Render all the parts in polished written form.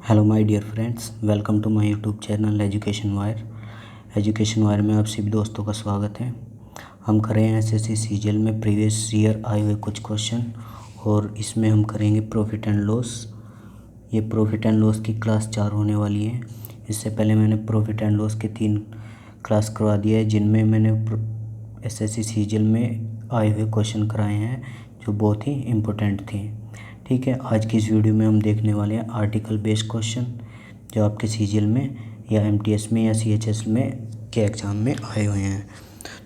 Hello my dear friends, welcome to my YouTube channel Education Wire में आप सभी दोस्तों का स्वागत है। हम कर रहे हैं एसएससी सीजीएल में प्रीवियस ईयर आए हुए कुछ क्वेश्चन और इसमें हम करेंगे प्रॉफिट एंड लॉस। ये प्रॉफिट एंड लॉस की क्लास 4 होने वाली है। इससे पहले मैंने प्रॉफिट एंड लॉस के 3 क्लास करवा दिया है, जिनमें मैंने एसएससी सीजीएल में आए हुए क्वेश्चन कराए हैं जो बहुत ही इम्पोर्टेंट थे। ठीक है, आज की इस वीडियो में हम देखने वाले हैं आर्टिकल बेस्ड क्वेश्चन जो आपके सीजीएल में या एमटीएस में या सीएचएस में के एग्ज़ाम में आए हुए हैं।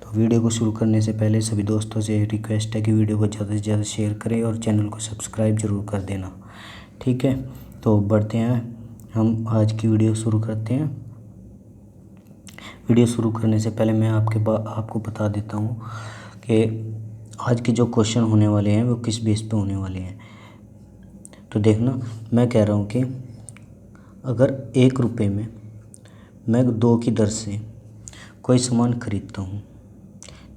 तो वीडियो को शुरू करने से पहले सभी दोस्तों से रिक्वेस्ट है कि वीडियो को ज़्यादा से ज़्यादा शेयर करें और चैनल को सब्सक्राइब ज़रूर कर देना। ठीक है, तो बढ़ते हैं, हम आज की वीडियो शुरू करते हैं। वीडियो शुरू करने से पहले मैं आपको बता देता हूँ कि आज के जो क्वेश्चन होने वाले हैं वो किस बेस पे होने वाले हैं। तो देखना, मैं कह रहा हूँ कि अगर 1 रुपये में मैं 2 की दर से कोई सामान खरीदता हूँ,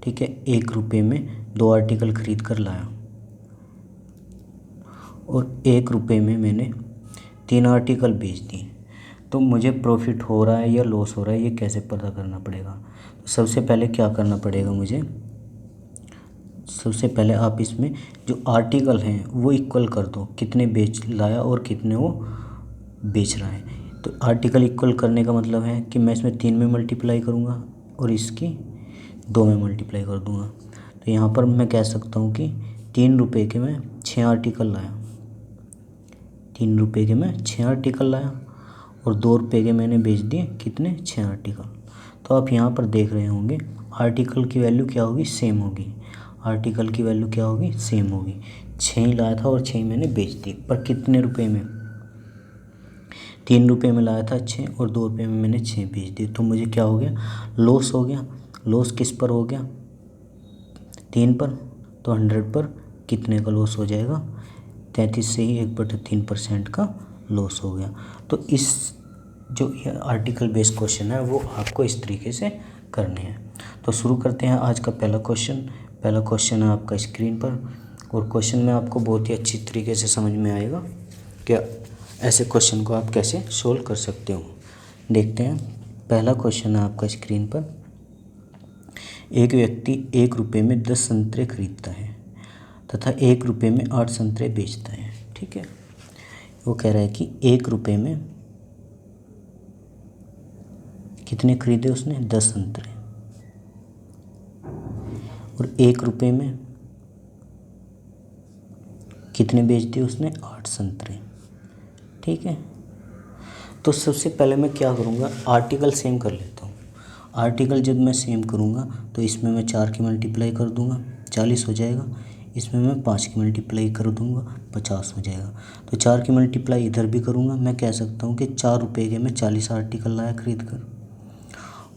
ठीक है, 1 रुपये में 2 आर्टिकल खरीद कर लाया और 1 रुपये में मैंने 3 आर्टिकल बेच दिए, तो मुझे प्रॉफिट हो रहा है या लॉस हो रहा है ये कैसे पता करना पड़ेगा। तो सबसे पहले क्या करना पड़ेगा मुझे, सबसे पहले आप इसमें जो आर्टिकल हैं वो इक्वल कर दो, कितने बेच लाया और कितने वो बेच रहा है। तो आर्टिकल इक्वल करने का मतलब है कि मैं इसमें 3 में मल्टीप्लाई करूँगा और इसकी 2 में मल्टीप्लाई कर दूँगा। तो यहाँ पर मैं कह सकता हूँ कि 3 रुपये के मैं 6 आर्टिकल लाया, 3 रुपये के मैं 6 आर्टिकल लाया और 2 रुपये के मैंने बेच दिए कितने, 6 आर्टिकल। तो आप यहाँ पर देख रहे होंगे आर्टिकल की वैल्यू क्या होगी, सेम होगी। आर्टिकल की वैल्यू क्या होगी, सेम होगी। 6 ही लाया था और 6 मैंने बेच दी, पर कितने रुपए में, 3 रुपये में लाया था 6 और 2 रुपये में मैंने 6 बेच दी। तो मुझे क्या हो गया, लॉस हो गया। लॉस किस पर हो गया, 3 पर। तो 100 पर कितने का लॉस हो जाएगा, 33 से ही 1/3% का लॉस हो गया। तो इस जो आर्टिकल बेस्ड क्वेश्चन है वो आपको इस तरीके से करने हैं। तो शुरू करते हैं आज का पहला क्वेश्चन। पहला क्वेश्चन है आपका स्क्रीन पर और क्वेश्चन में आपको बहुत ही अच्छी तरीके से समझ में आएगा कि ऐसे क्वेश्चन को आप कैसे सोल्व कर सकते हो। देखते हैं, पहला क्वेश्चन है आपका स्क्रीन पर। एक व्यक्ति 1 रुपये में 10 संतरे खरीदता है तथा 1 रुपये में 8 संतरे बेचता है। ठीक है, वो कह रहा है कि 1 रुपये में कितने खरीदे उसने, 10 संतरे, और 1 रुपये में कितने बेच दिए उसने, 8 संतरे। ठीक है, तो सबसे पहले मैं क्या करूँगा, आर्टिकल सेम कर लेता हूँ। आर्टिकल जब मैं सेम करूँगा तो इसमें मैं 4 की मल्टीप्लाई कर दूँगा, 40 हो जाएगा। इसमें मैं 5 की मल्टीप्लाई कर दूँगा, 50 हो जाएगा। तो 4 की मल्टीप्लाई इधर भी करूँगा, मैं कह सकता हूँ कि 4 रुपये के मैं 40 आर्टिकल लाया खरीद कर,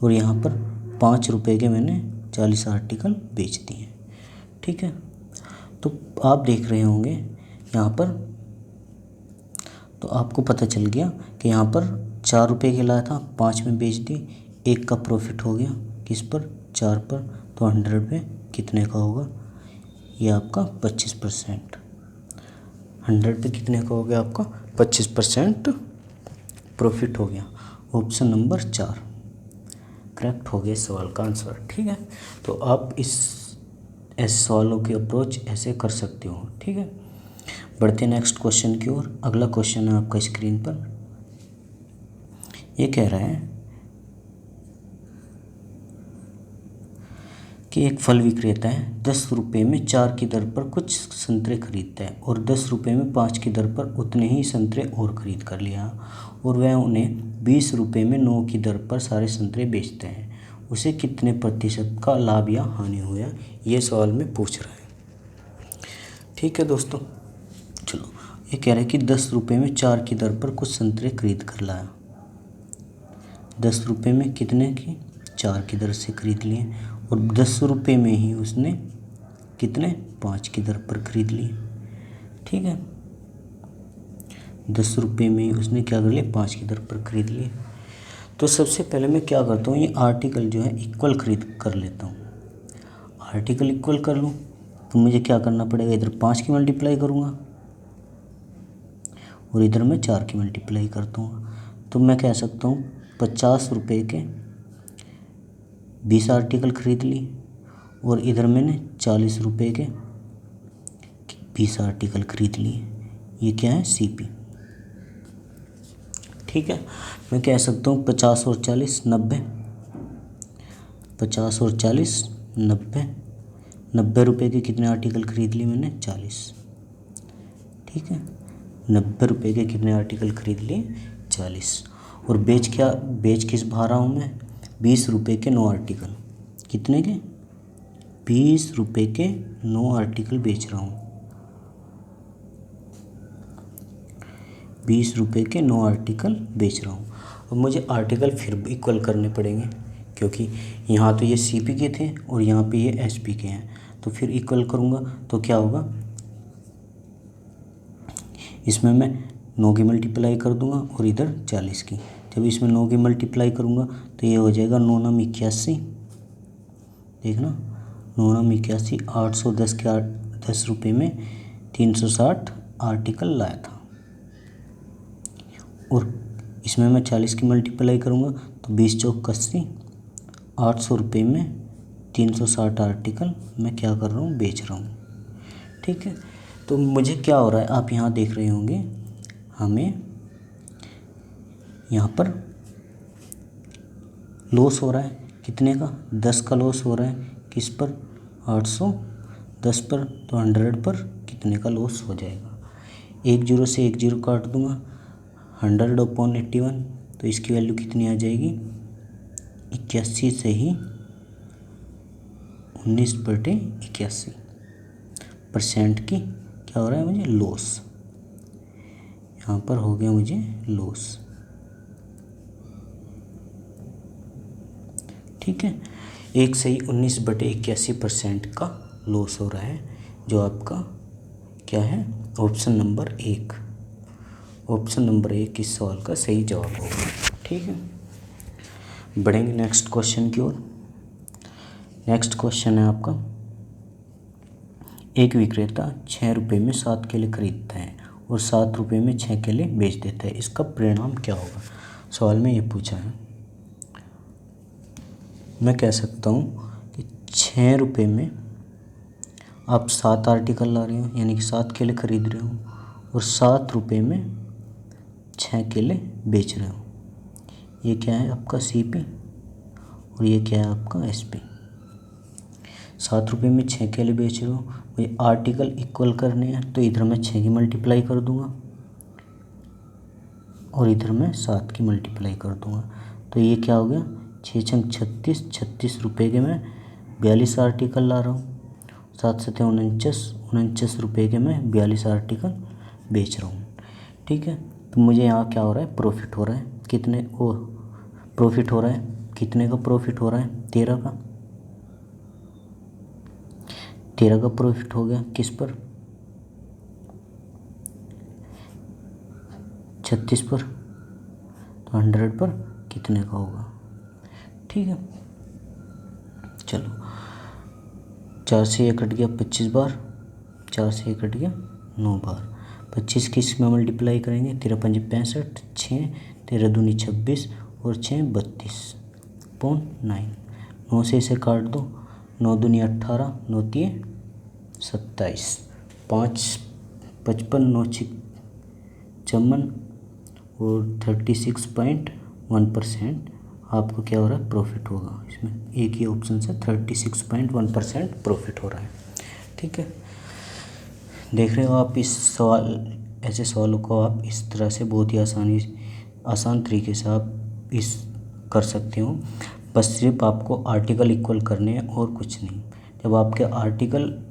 और यहाँ पर 5 रुपये के मैंने 40 आर्टिकल बेच दिए। ठीक है, तो आप देख रहे होंगे यहाँ पर, तो आपको पता चल गया कि यहाँ पर 4 रुपये के लाया था, 5 में बेच दिए, 1 का प्रॉफिट हो गया किस पर, 4 पर। तो 100 पे कितने का होगा, ये आपका 25%। 100 पे कितने का हो गया आपका, 25% प्रॉफिट हो गया। ऑप्शन नंबर 4 करेक्ट हो गया इस सवाल का आंसर। ठीक है, तो आप ऐसे सवालों की अप्रोच ऐसे कर सकते हो। ठीक है, बढ़ते नेक्स्ट क्वेश्चन की ओर। अगला क्वेश्चन है आपका स्क्रीन पर। ये कह रहा है कि एक फल विक्रेता है, 10 रुपये में 4 की दर पर कुछ संतरे खरीदता है और 10 रुपये में 5 की दर पर उतने ही संतरे और खरीद कर लिया, और वह उन्हें 20 रुपये में 9 की दर पर सारे संतरे बेचते हैं। उसे कितने प्रतिशत का लाभ या हानि हुआ, ये सवाल में पूछ रहा है। ठीक है दोस्तों, चलो, ये कह रहा है कि 10 रुपये में 4 की दर पर कुछ संतरे खरीद कर लाया। 10 रुपये में कितने की, 4 की दर से खरीद लिए, और 10 रुपये में ही उसने कितने, 5 की दर पर खरीद लिए। ठीक है, 10 रुपये में ही उसने क्या कर लिया, 5 की दर पर खरीद लिए। तो सबसे पहले मैं क्या करता हूँ, ये आर्टिकल जो है इक्वल खरीद कर लेता हूँ। आर्टिकल इक्वल कर लूँ तो मुझे क्या करना पड़ेगा, इधर 5 की मल्टीप्लाई करूँगा और इधर मैं 4 की मल्टीप्लाई कर दूँगा। तो मैं कह सकता हूँ 50 रुपये के 20 आर्टिकल ख़रीद ली और इधर मैंने 40 रुपये के 20 आर्टिकल ख़रीद लिए। ये क्या है? CP। ठीक है, मैं कह सकता हूँ 50 और 40 90, 50 और 40 90, 90 रुपये के कितने आर्टिकल ख़रीद लिए मैंने? 40। ठीक है, 90 रुपये के कितने आर्टिकल ख़रीद लिए? 40। और बेच किस भा रहा हूँ मैं? 20 रुपये के 9 आर्टिकल। कितने के? 20 रुपये के 9 आर्टिकल बेच रहा हूँ। 20 रुपये के 9 आर्टिकल बेच रहा हूँ। अब मुझे आर्टिकल फिर इक्वल करने पड़ेंगे, क्योंकि यहाँ तो ये CP के थे और यहाँ पे ये SP के हैं। तो फिर इक्वल करूँगा तो क्या होगा? इसमें मैं 9 की मल्टीप्लाई कर दूँगा और इधर 40 की। जब इसमें 9 की मल्टीप्लाई करूँगा तो ये हो जाएगा 9 9 81। देखना, 9 9 81, 810 के 10 रुपये में 360 आर्टिकल लाया था। और इसमें मैं 40 की मल्टीप्लाई करूँगा तो 20 चौक 80, 800 रुपये में 360 आर्टिकल मैं क्या कर रहा हूँ? बेच रहा हूँ। ठीक है, तो मुझे क्या हो रहा है आप यहाँ देख रहे होंगे, हमें यहाँ पर लॉस हो रहा है। कितने का? 10 का लॉस हो रहा है। किस पर? 810 पर। तो 100 पर कितने का लॉस हो जाएगा? 1 0 से 1 0 काट दूंगा, 100/81। तो इसकी वैल्यू कितनी आ जाएगी? 81 से ही 19/81% की क्या हो रहा है मुझे? लॉस। यहाँ पर हो गया मुझे लॉस। ठीक है, 1 से ही 19/81% का लॉस हो रहा है, जो आपका क्या है? Option number 1। ऑप्शन नंबर 1 इस सवाल का सही जवाब होगा। ठीक है, बढ़ेंगे नेक्स्ट क्वेश्चन की ओर। नेक्स्ट क्वेश्चन है आपका, एक विक्रेता 6 रुपये में 7 केले खरीदता है और 7 रुपये में 6 केले बेच देता है। इसका परिणाम क्या होगा? सवाल में ये पूछा है। मैं कह सकता हूँ कि 6 रुपये में आप 7 आर्टिकल ला रहे हो, यानी कि 7 केले खरीद रहे हो, और 7 रुपये में 6 केले बेच रहे हो। ये क्या है आपका? CP और ये क्या है आपका? SP। 7 रुपये में 6 केले बेच रहे हो, मुझे आर्टिकल इक्वल करने हैं, तो इधर मैं 6 की मल्टीप्लाई कर दूंगा और इधर मैं 7 की मल्टीप्लाई कर दूंगा। तो ये क्या हो गया? 6 छंग 36, 36 रुपये के मैं 42 आर्टिकल ला रहा हूँ। 7 7 49, 49 रुपये के मैं 42 आर्टिकल बेच रहा हूँ। ठीक है, तो मुझे यहाँ क्या हो रहा है? प्रॉफिट हो रहा है। कितने? प्रॉफिट हो रहा है। कितने का प्रॉफिट हो रहा है? 13 का। 13 का प्रॉफिट हो गया। किस पर? 36 पर। तो 100 पर कितने का होगा? ठीक है, चलो, 4 से 1 कट गया 25 बार, 4 से 1 कट गया 9 बार। 25 किस में मल्टीप्लाई करेंगे? 13 पंजे 65, 6 13 दूनी 26 और 6 32.9। 9 से इसे काट दो, 9 दूनी 18, 9 तिये 27, 5 55, 9 6 54 और 36.1% आपको क्या हो रहा है? प्रॉफिट होगा। इसमें एक ही ऑप्शन से 36.1% प्रॉफिट हो रहा है। ठीक है, देख रहे हो आप इस सवाल, ऐसे सवालों को आप इस तरह से बहुत ही आसान तरीके से आप इस कर सकते हो। बस सिर्फ आपको आर्टिकल इक्वल करने हैं और कुछ नहीं। जब आपके आर्टिकल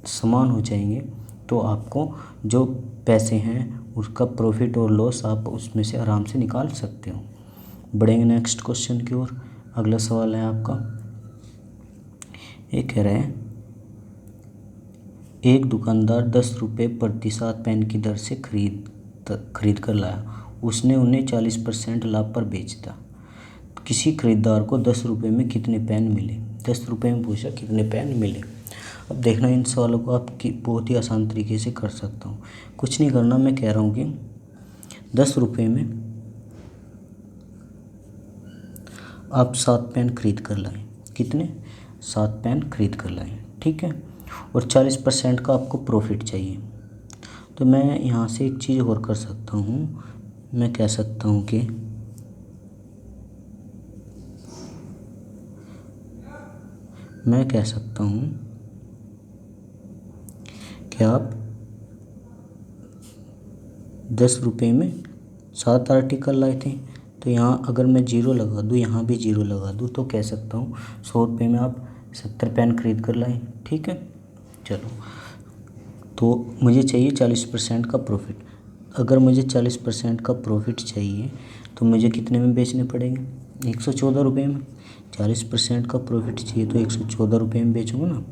समान हो जाएंगे तो आपको जो पैसे हैं उसका प्रॉफिट और लॉस आप उसमें से आराम से निकाल सकते हो। बढ़ेंगे नेक्स्ट क्वेश्चन की ओर। अगला सवाल है आपका, ये कह रहे हैं एक दुकानदार 10 रुपये प्रति 7 पेन की दर से खरीद कर लाया। उसने उन्हें 40% लाभ पर बेचा। किसी खरीदार को 10 रुपये में कितने पेन मिले? 10 रुपये में पूछा कितने पेन मिले। अब देखना, इन सवालों को आप बहुत ही आसान तरीके से कर सकता हूँ। कुछ नहीं करना, मैं कह रहा हूँ कि 10 रुपये में आप 7 पेन खरीद कर लाएं। कितने? 7 पेन खरीद कर लाएं, ठीक है। और 40% का आपको प्रॉफिट चाहिए। तो मैं यहाँ से एक चीज़ और कर सकता हूँ, मैं कह सकता हूँ कि आप 10 रुपये में 7 आर्टिकल लाए थे, तो यहाँ अगर मैं जीरो लगा दूँ, यहाँ भी जीरो लगा दूँ, तो कह सकता हूँ 100 रुपये में आप 70 पेन खरीद कर लाए, ठीक है। चलो, तो मुझे चाहिए 40% का प्रॉफिट। अगर मुझे 40% का प्रॉफिट चाहिए तो मुझे कितने में बेचने पड़ेंगे? 114 रुपये में। 40% का प्रॉफिट चाहिए तो 114 रुपये में बेचूँगा ना।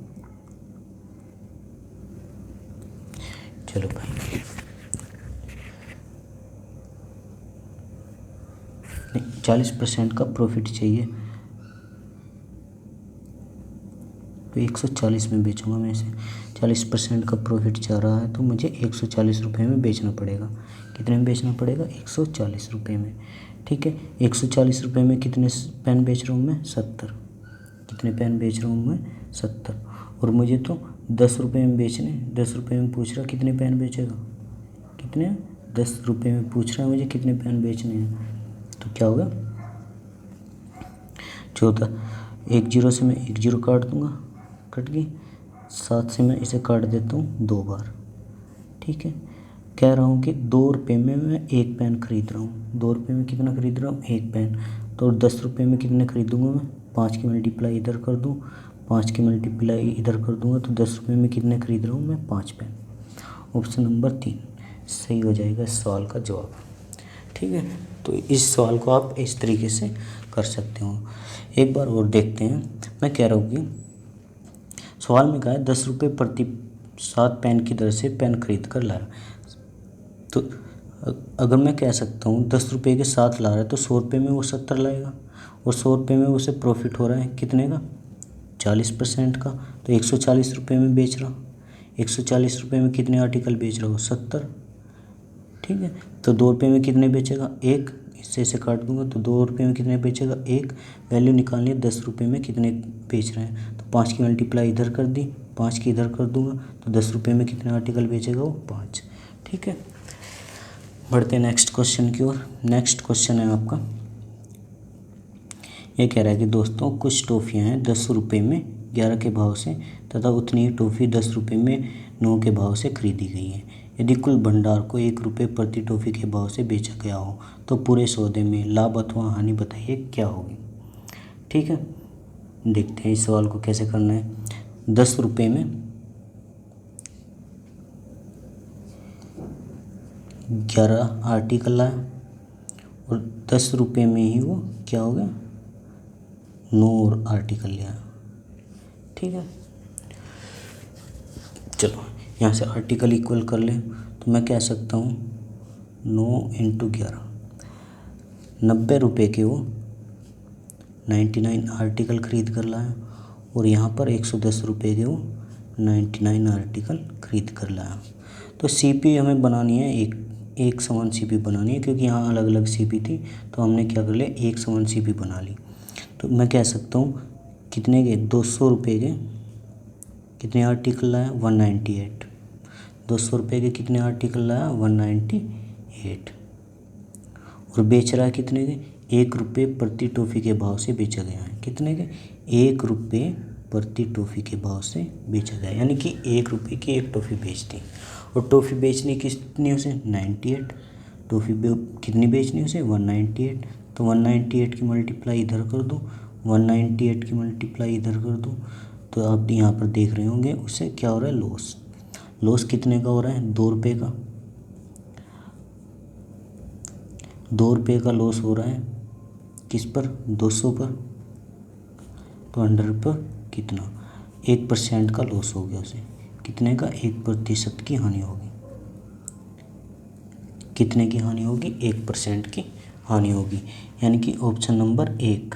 चलो भाई, नहीं, 40% का प्रॉफिट चाहिए तो 140 में बेचूँगा मैं इसे। 40% का प्रॉफिट चाह रहा है तो मुझे 140 रुपये में बेचना पड़ेगा। कितने में बेचना पड़ेगा? 140 रुपये में, ठीक है। 140 रुपये में कितने पेन बेच रहा हूँ मैं? 70। कितने पेन बेच रहा हूँ मैं? 70। और मुझे तो 10 रुपये में बेचने, 10 रुपये में पूछ रहा कितने पेन बेचेगा? कितने? 10 रुपये में पूछ रहा है मुझे कितने पेन बेचने हैं। तो क्या होगा? 14। एक जीरो से मैं एक जीरो काट दूँगा, कट गई। 7 से मैं इसे काट देता हूँ 2 बार, ठीक है। कह रहा हूँ कि 2 रुपये में मैं एक पेन खरीद रहा हूँ। 2 रुपये में कितना खरीद रहा हूँ? एक पेन। तो 10 रुपये में कितने खरीदूँगा मैं? 5 की मल्टीप्लाई इधर कर दूँ, 5 की मल्टीप्लाई इधर कर दूँगा, तो 10 रुपये में कितने खरीद रहा हूँ मैं? 5 पेन। ऑप्शन नंबर 3 सही हो जाएगा इस सवाल का जवाब, ठीक है। तो इस सवाल को आप इस तरीके से कर सकते हो। एक बार और देखते हैं। मैं कह रहा हूँ कि सवाल में कहा है 10 रुपये प्रति 7 पेन की दर से पेन खरीद कर लाया। तो अगर मैं कह सकता हूँ 10 रुपये के 7 ला रहा है तो 100 रुपये में वो 70 लाएगा, और 100 रुपये में उसे प्रॉफिट हो रहा है कितने का? 40% का। तो 140 रुपये में बेच रहा। 140 रुपये में कितने आर्टिकल बेच रहा हो? 70, ठीक है। तो 2 रुपये में कितने बेचेगा? एक। इससे इसे काट दूंगा तो 2 रुपये में कितने बेचेगा? एक। वैल्यू निकालनी है 10 रुपये में कितने बेच रहे हैं, तो 5 की मल्टीप्लाई इधर कर दी, 5 की इधर कर दूंगा, तो 10 रुपये में कितने आर्टिकल बेचेगा? वो 5, ठीक है। बढ़ते हैं नेक्स्ट क्वेश्चन की ओर। नेक्स्ट क्वेश्चन है आपका, ये कह रहा है कि दोस्तों कुछ टॉफ़ियाँ हैं 10 रुपये में 11 के भाव से तथा उतनी ही टॉफ़ी 10 रुपये में 9 के भाव से खरीदी गई है। यदि कुल भंडार को 1 रुपये प्रति टॉफ़ी के भाव से बेचा गया हो तो पूरे सौदे में लाभ अथवा हानि बताइए क्या होगी, ठीक है। देखते हैं इस सवाल को कैसे करना है। 10 रुपये में 11 आर्टिकल लाया और 10 रुपये में ही वो क्या हो गया? 9 आर्टिकल लिया, ठीक है। चलो यहाँ से आर्टिकल इक्वल कर लें तो मैं कह सकता हूँ 9 × 11, 90 रुपये के वो 99 आर्टिकल खरीद कर लाया, और यहाँ पर 110 रुपये के वो 99 आर्टिकल खरीद कर लाया। तो सीपी हमें बनानी है, एक समान सीपी बनानी है, क्योंकि यहाँ अलग अलग सीपी थी तो हमने क्या कर लिया? एक समान सीपी बना ली। तो मैं कह सकता हूँ कितने के? 200 रुपये के कितने आर्टिकल लाया? 198। 200 रुपये के कितने आर्टिकल लाया? 198। और बेच रहा है कितने के? 1 रुपये प्रति टॉफ़ी के भाव से बेचा गया है। कितने के? 1 रुपये प्रति टॉफ़ी के भाव से बेचा गया, यानी कि 1 रुपये की एक टॉफ़ी बेच दी। और टॉफ़ी बेचनी कितनी उसे? 98। टॉफ़ी कितनी बेचनी उसे? 198। तो 198 की मल्टीप्लाई इधर कर दो, 198 की मल्टीप्लाई इधर कर दो, तो आप यहाँ पर देख रहे होंगे उससे क्या हो रहा है? लॉस। लॉस कितने का हो रहा है? 2 रुपये का। 2 रुपये का लॉस हो रहा है किस पर? 200 पर। तो 100 पर कितना? 1% का लॉस हो गया उसे। कितने का? 1% की हानि होगी। कितने की हानि होगी? 1% की हानि होगी, यानी कि ऑप्शन नंबर 1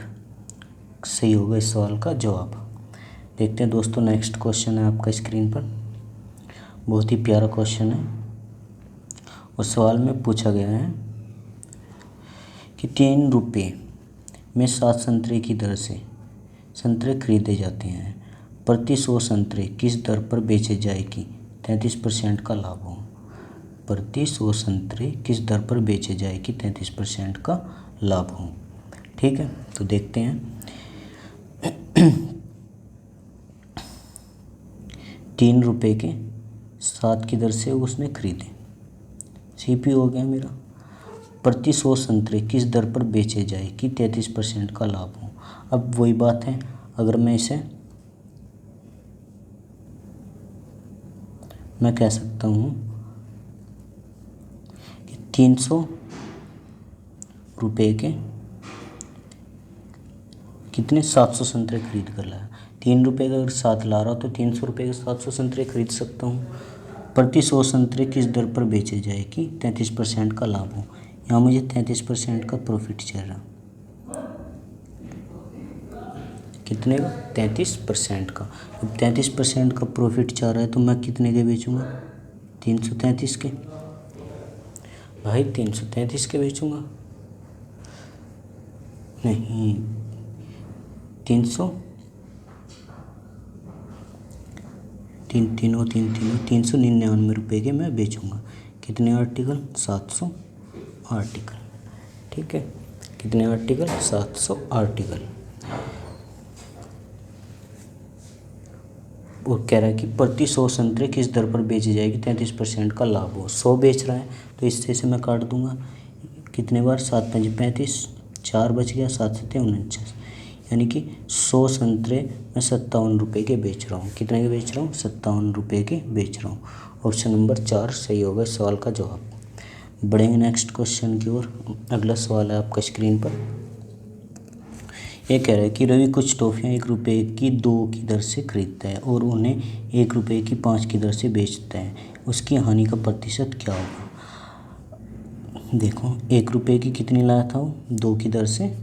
सही होगा इस सवाल का जवाब। देखते हैं दोस्तों नेक्स्ट क्वेश्चन है आपका स्क्रीन पर। बहुत ही प्यारा क्वेश्चन है और सवाल में पूछा गया है कि 3 रुपये में 7 संतरे की दर से संतरे खरीदे जाते हैं, प्रति 100 संतरे किस दर पर बेचे जाए कि 33% का लाभ हो। प्रति 100 संतरे किस दर पर बेचे जाए कि 33% का लाभ हो। ठीक है, तो देखते हैं। 3 रुपये के 7 की दर से उसने खरीदे, सीपी हो गया मेरा। प्रति 100 संतरे किस दर पर बेचे जाए कि 33% का लाभ हो। अब वही बात है, अगर मैं इसे मैं कह सकता हूँ कि 300 रुपये के कितने 700 संतरे खरीद कर लाया। 3 रुपये का अगर 7 ला रहा हो तो 300 रुपये के 700 संतरे खरीद सकता हूँ। प्रति 100 संतरे किस दर पर बेचे जाए कि 33% का लाभ हो। यहाँ मुझे 33% का प्रॉफिट चल रहा, कितने का 33% का। अब 33% का प्रॉफिट चाह रहा है तो मैं कितने के बेचूंगा 333 के। भाई 333 के बेचूंगा, नहीं 399 रुपये के मैं बेचूंगा। कितने आर्टिकल 700 आर्टिकल। ठीक है, कितने आर्टिकल 700 आर्टिकल। और कह रहा है कि प्रति 100 संतरे किस दर पर बेची जाएगी 33% का लाभ हो। 100 बेच रहा है तो इससे से मैं काट दूंगा, कितने बार 7 5 35, 4 बच गया, 7 7 49, यानी कि 100 संतरे मैं 57 रुपये के बेच रहा हूँ। कितने के बेच रहा हूँ 57 रुपये के बेच रहा हूँ। ऑप्शन नंबर 4 सही होगा इस सवाल का जवाब। बढ़ेंगे नेक्स्ट क्वेश्चन की ओर। अगला सवाल है आपका स्क्रीन पर। ये कह रहा है कि रवि कुछ टॉफियाँ 1 रुपये की 2 की दर से खरीदता है और उन्हें 1 रुपये की 5 की दर से बेचता है, उसकी हानि का प्रतिशत क्या होगा। देखो 1 रुपये की कितनी लाया था वो 2 की दर से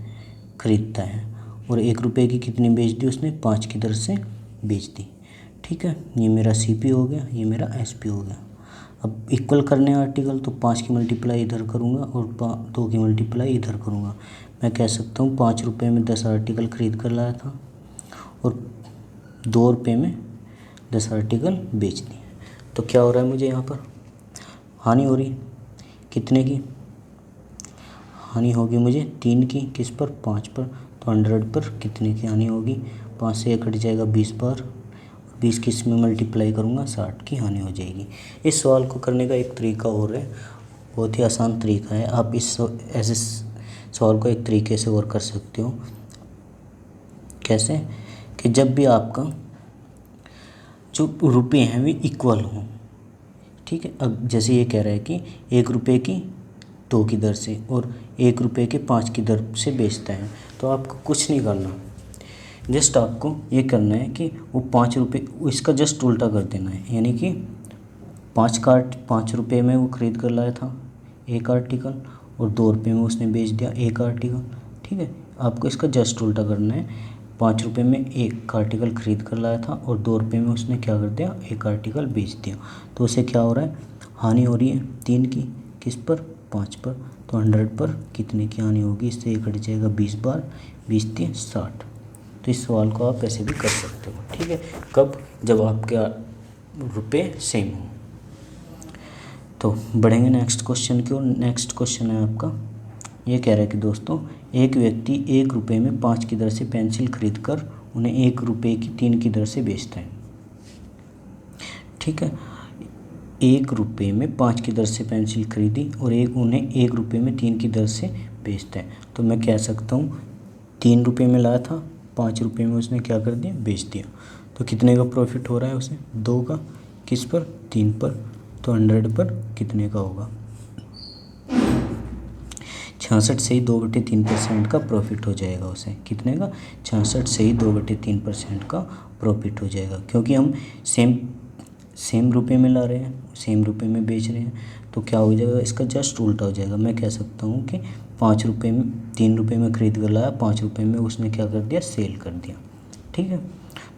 खरीदता है और 1 रुपये की कितनी बेच दी उसने 5 की दर से बेच दी। ठीक है, ये मेरा CP हो गया, ये मेरा SP हो गया। अब इक्वल करने आर्टिकल तो 5 की मल्टीप्लाई इधर करूँगा और 2 की मल्टीप्लाई इधर करूँगा। मैं कह सकता हूँ 5 रुपये में 10 आर्टिकल ख़रीद कर लाया था और 2 रुपये में 10 आर्टिकल बेच दिए। तो क्या हो रहा है मुझे यहाँ पर हानि हो रही, कितने की हानि होगी मुझे 3 की, किस पर 5 पर। तो 100 पर कितने की हानि होगी 5 से 1 कट जाएगा 20 बार, 20 की इसमें मल्टीप्लाई करूँगा 60 की हानि हो जाएगी। इस सवाल को करने का एक तरीका और है, बहुत ही आसान तरीका है। आप ऐसे सवाल को एक तरीके से और कर सकते हो। कैसे कि जब भी आपका जो रुपये हैं वे इक्वल हों। ठीक है, अब जैसे ये कह रहा है कि 1 रुपये की 2 की दर से और 1 रुपये के 5 की दर से बेचता है, तो आपको कुछ नहीं करना, जस्ट आपको ये करना है कि वो 5 रुपये इसका जस्ट उल्टा कर देना है। यानी कि 5 रुपये में वो ख़रीद कर लाया था 1 आर्टिकल और 2 रुपये में उसने बेच दिया 1 आर्टिकल। ठीक है, आपको इसका जस्ट उल्टा करना है। 5 रुपये में 1 आर्टिकल ख़रीद कर लाया था और 2 रुपये में उसने क्या कर दिया 1 आर्टिकल बेच दिया। तो उसे क्या हो रहा है हानि हो रही है 3 की, किस पर 5 पर। तो 100 पर कितने की हानि होगी, इससे 1 कट जाएगा 20 बार, 20 3 60। तो इस सवाल को आप ऐसे भी कर सकते हो। ठीक है, कब जब आपके रुपये सेम हो। तो बढ़ेंगे नेक्स्ट क्वेश्चन की ओर। नेक्स्ट क्वेश्चन है आपका, ये कह रहा है कि दोस्तों एक व्यक्ति 1 रुपये में 5 की दर से पेंसिल खरीद कर उन्हें 1 रुपये की 3 की दर से बेचता है। ठीक है, 1 रुपये में 5 की दर से पेंसिल खरीदी और उन्हें 1 रुपये में 3 की दर से बेचता है। तो मैं कह सकता हूँ 3 रुपये में लाया था, 5 रुपये में उसने क्या कर दिया बेच दिया। तो कितने का प्रॉफिट हो रहा है उसे 2 का, किस पर 3 पर। तो 100 पर कितने का होगा 66 से ही 2/3% का प्रॉफिट हो जाएगा उसे। कितने का 66 से ही 2/3% का प्रॉफिट हो जाएगा, क्योंकि हम सेम रुपये में ला रहे हैं, सेम रुपये में बेच रहे हैं। तो क्या हो जाएगा इसका जस्ट उल्टा हो जाएगा। मैं कह सकता हूँ कि 5 रुपये में 3 रुपये में ख़रीद कर लाया, 5 रुपये में उसने क्या कर दिया सेल कर दिया। ठीक है,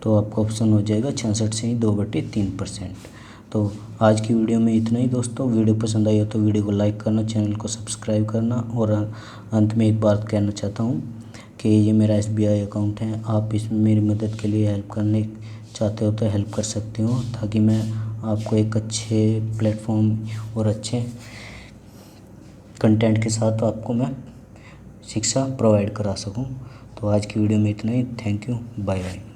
तो आपका ऑप्शन हो जाएगा 66 से ही 2/3%। तो आज की वीडियो में इतना ही दोस्तों। वीडियो पसंद आई हो तो वीडियो को लाइक करना, चैनल को सब्सक्राइब करना। और अंत में एक बात कहना चाहता हूँ कि ये मेरा SBI अकाउंट है, आप इसमें मेरी मदद के लिए हेल्प करने चाहते हो तो हेल्प कर सकते हो, ताकि मैं आपको एक अच्छे प्लेटफॉर्म और अच्छे कंटेंट के साथ आपको मैं शिक्षा प्रोवाइड करा सकूं। तो आज की वीडियो में इतना ही। Thank you, bye bye.